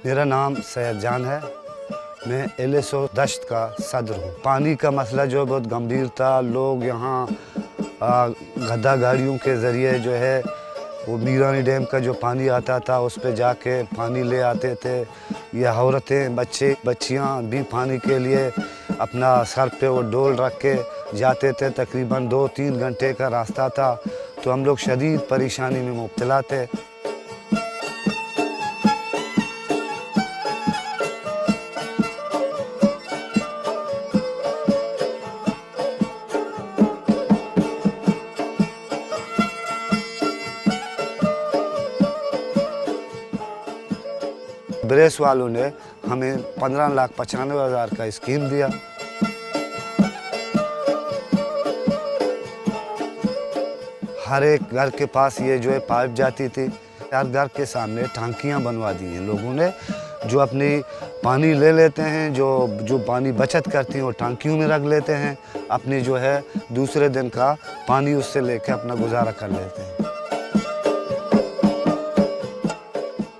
मेरा नाम सैयद जान है। मैं LSO दश्त का सदर हूँ। पानी का मसला जो बहुत गंभीर था। लोग यहाँ गद्दा गाड़ियों के ज़रिए जो है वो मीरानी डैम का जो पानी आता था उस पे जाके पानी ले आते थे। ये औरतें बच्चे बच्चियाँ भी पानी के लिए अपना सर पे वो डोल रख के जाते थे। तकरीबन 2-3 घंटे का रास्ता था, तो हम लोग शदीद परेशानी में मुब्तला थे। ब्रेस वालों ने हमें 15,95,000 का स्कीम दिया। हर एक घर के पास ये जो है पाइप जाती थी। हर घर के सामने टांकियां बनवा दी हैं लोगों ने, जो अपनी पानी ले लेते हैं, जो पानी बचत करती हैं वो टांकियों में रख लेते हैं। अपनी जो है दूसरे दिन का पानी उससे लेके अपना गुजारा कर लेते हैं।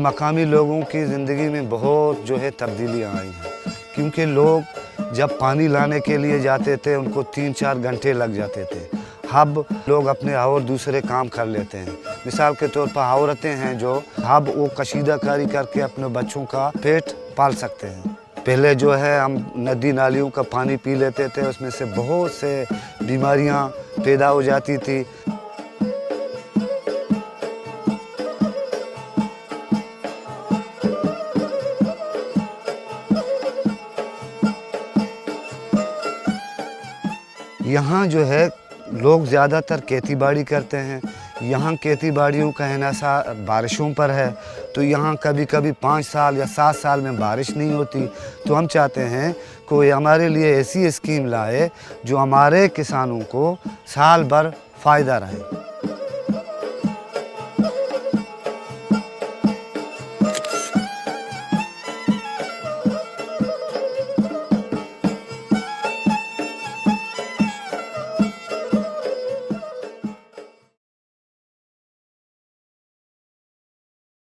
मकामी लोगों की ज़िंदगी में बहुत जो है तब्दीलियाँ आई हैं, क्योंकि लोग जब पानी लाने के लिए जाते थे उनको 3-4 घंटे लग जाते थे। अब लोग अपने और दूसरे काम कर लेते हैं। मिसाल के तौर पर औरतें हैं जो अब वो कशीदाकारी करके अपने बच्चों का पेट पाल सकते हैं। पहले जो है हम नदी नालियों का पानी पी लेते थे, उसमें से बहुत से बीमारियाँ पैदा हो जाती थी। यहाँ जो है लोग ज़्यादातर खेती बाड़ी करते हैं। यहाँ खेती बाड़ियों का इन्हिसार बारिशों पर है, तो यहाँ कभी कभी 5 साल या 7 साल में बारिश नहीं होती। तो हम चाहते हैं कोई हमारे लिए ऐसी स्कीम लाए जो हमारे किसानों को साल भर फ़ायदा रहे।